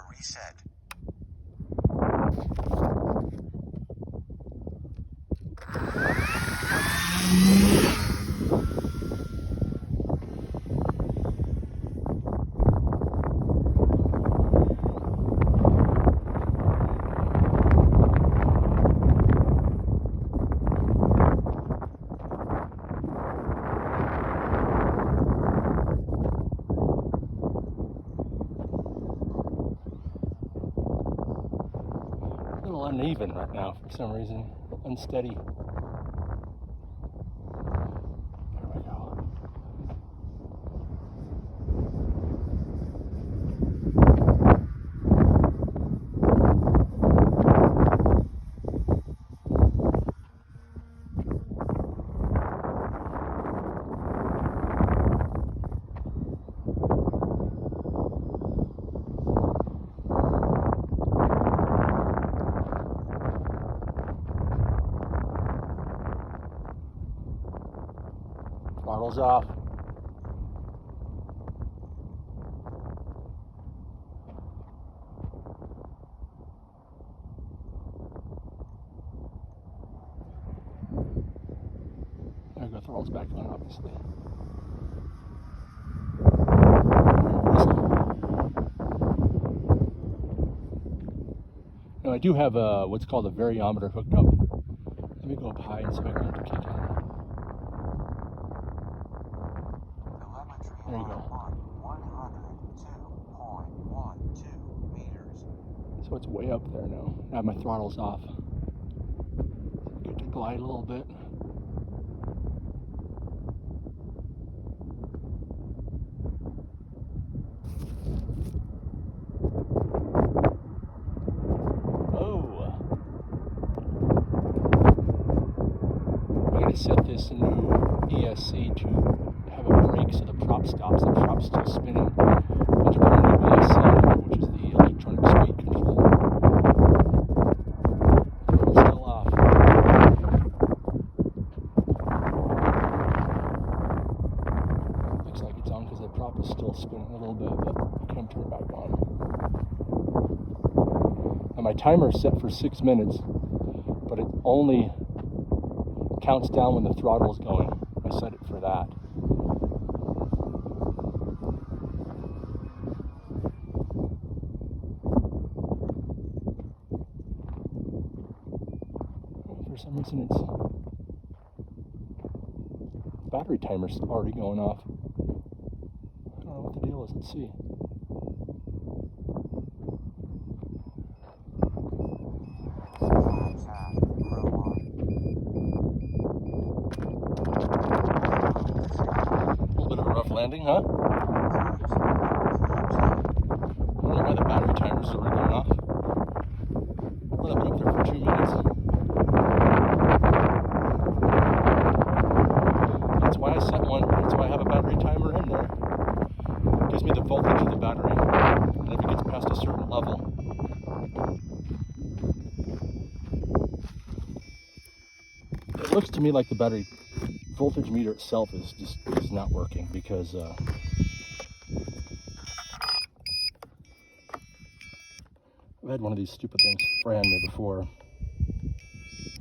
reset. A little uneven right now for some reason, unsteady. There we go. Throttle's off. There we go, throttle's back on, obviously. Now I do have what's called a variometer hooked up. Let me go up high and see if I can get it to kick in. There you go. 102.12 meters. So it's way up there now. Now my throttle's off. Get to glide a little bit. Oh. I'm going to set this new ESC to have a brake so the prop stops. The prop's still spinning. But to put a new ESC, which is the electronic speed control. Throttle's still off. Looks like it's on because the prop is still spinning a little bit, but I can't turn it back on. And my timer is set for 6 minutes, but it only counts down when the throttle is going. I set it for that. For some reason it's battery timer's already going off. I don't know what the deal is. Let's see. A little bit of a rough landing, huh? I don't know why the battery timer's already going off. Well, I've been up there for 2 minutes. That's why I set one. That's why I have a battery timer in there. It gives me the voltage of the battery. And if it gets past a certain level, it looks to me like the battery voltage meter itself is not working because I've had one of these stupid things ran me before.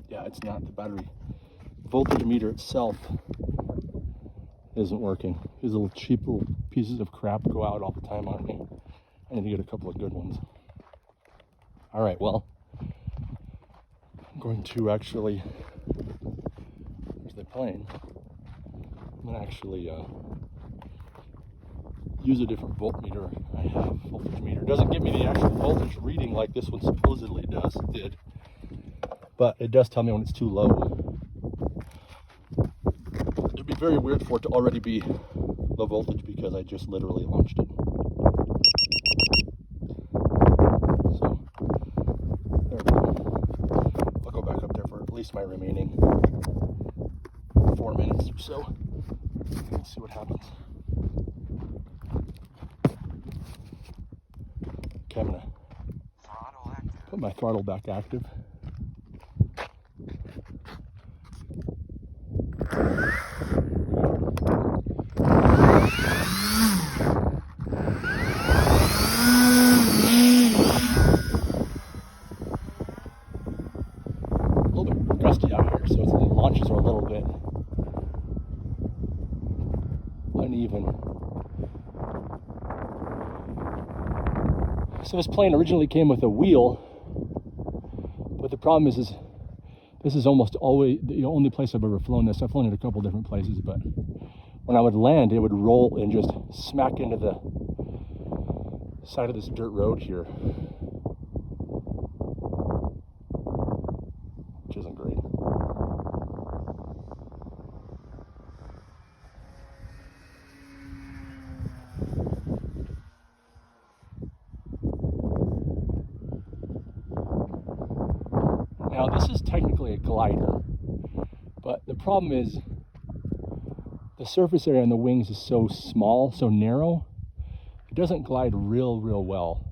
Yeah, it's not. The battery voltage meter itself isn't working. These little cheap little pieces of crap go out all the time on me. I need to get a couple of good ones. All right, well, I'm going to actually, there's the plane. I'm going to actually use a different voltmeter. I have voltage meter. It doesn't give me the actual voltage reading like this one supposedly did, but it does tell me when it's too low. It'd be very weird for it to already be low voltage because I just literally launched it. So there we go. I'll go back up there for at least my remaining 4 minutes or so. Let's see what happens. Okay, I'm gonna put my throttle back active. So this plane originally came with a wheel, but the problem is this is almost always the only place I've ever flown this. I've flown it a couple different places, but when I would land, it would roll and just smack into the side of this dirt road here, which isn't great. Now this is technically a glider, but the problem is the surface area on the wings is so small, so narrow, it doesn't glide real well.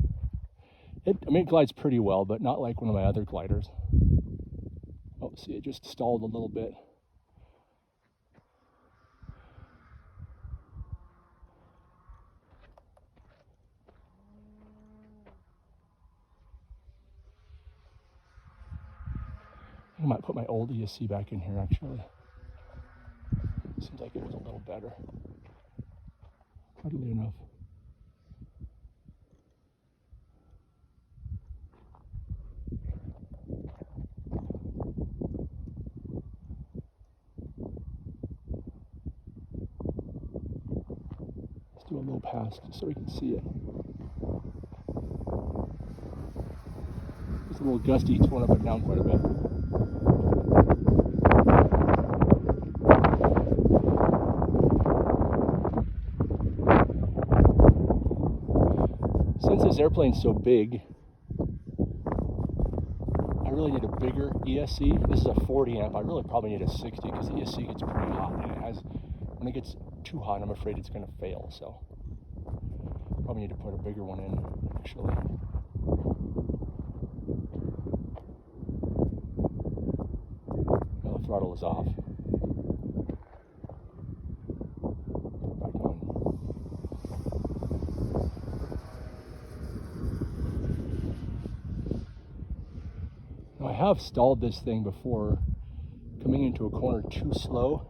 I mean, it glides pretty well, but not like one of my other gliders. Oh, see, it just stalled a little bit. I might put my old ESC back in here, actually. Seems like it was a little better. Oddly enough. Let's do a low pass just so we can see it. It's a little gusty, it's going up and down quite a bit. Since this airplane's so big, I really need a bigger ESC. This is a 40 amp. I really probably need a 60 because the ESC gets pretty hot, and when it gets too hot, I'm afraid it's going to fail. So probably need to put a bigger one in, actually. Now the throttle is off. Back on. Now I have stalled this thing before, coming into a corner too slow,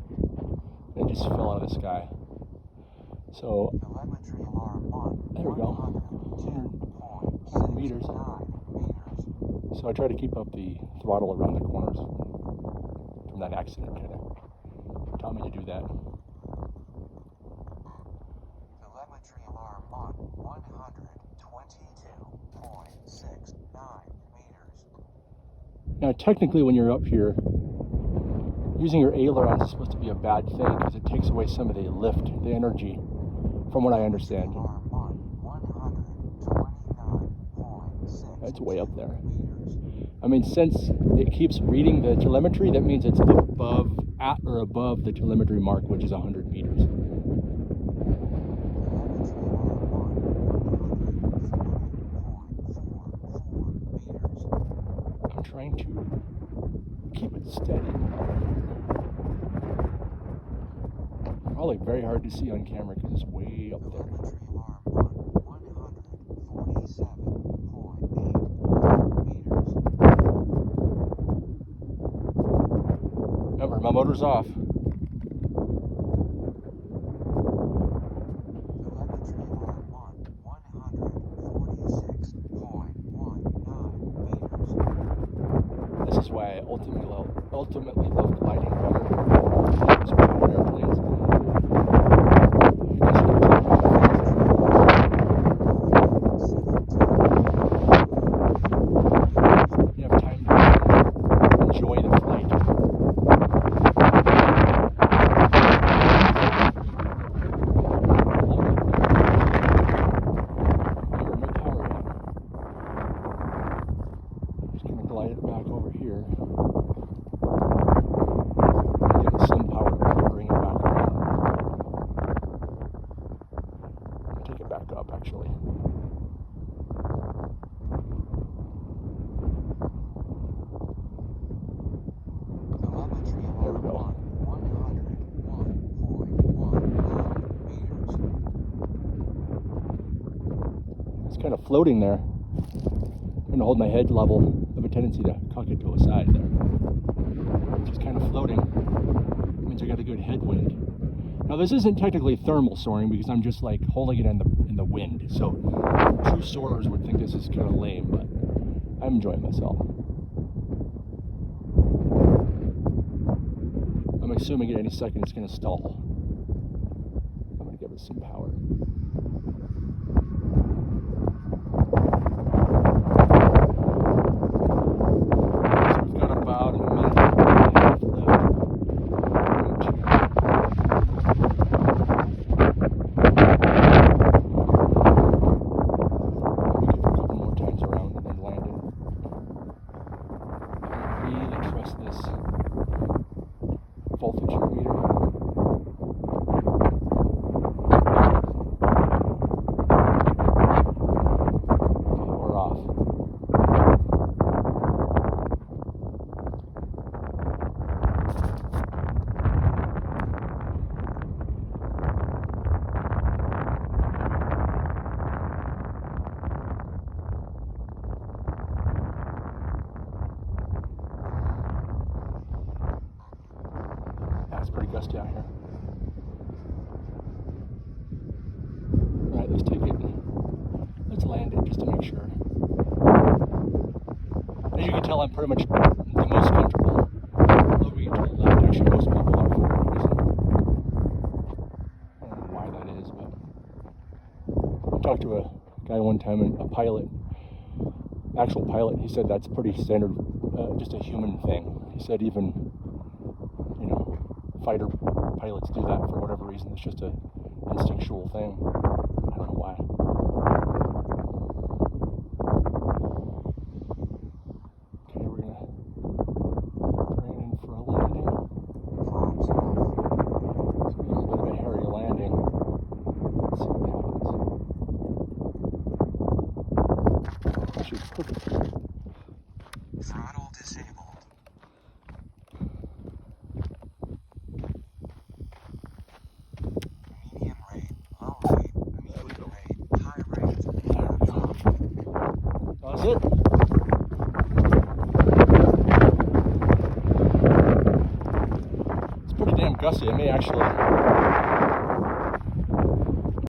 and it just fell out of the sky. So Telemetry alarm on. there we go, 100 meters. So I try to keep up the throttle around the corners from that accident. Kind of taught me to do that. Telemetry alarm on. 122.69 meters. Now technically when you're up here, using your ailerons is supposed to be a bad thing because it takes away some of the lift, the energy, from what I understand. Alarm on. 129.6. It's way up there. I mean, since it keeps reading the telemetry, that means it's above, at or above the telemetry mark, which is 100 meters. I'm trying to keep it steady. Probably very hard to see on camera because it's way up there. Remember, my motor's off. This is why I ultimately love gliding better. It's powered airplanes. You have time to enjoy the flight. Just gonna glide it back over here. Give it some power to bring it back around. Take it back up, actually. There we go. It's kind of floating there. I'm going to hold my head level. I have a tendency to cock it to a side there. Just kind of floating. It means I got a good headwind. Now this isn't technically thermal soaring because I'm just like holding it in and the wind. So true soarers would think this is kind of lame, but I'm enjoying myself. I'm assuming at any second it's going to stall. I'm going to give it some power. So we've got about a minute and a half left. This voltage meter. We're off. It's pretty gusty out here. Alright, let's take it. Let's land it just to make sure. As you can tell, I'm pretty much the most comfortable loading it to the left. Actually, most people are for a reason. I don't know why that is, but I talked to a guy one time, and a pilot, actual pilot, he said that's pretty standard, just a human thing. He said even, fighter pilots do that for whatever reason. It's just an instinctual thing. I don't know why. Okay, we're gonna bring it in for a landing. It's a little bit of a hairy landing. Let's see what happens. Actually, it's perfect. Throttle disabled. Medium rate, low rate, medium rate, high rate. That's it. It's pretty damn gusty. I may actually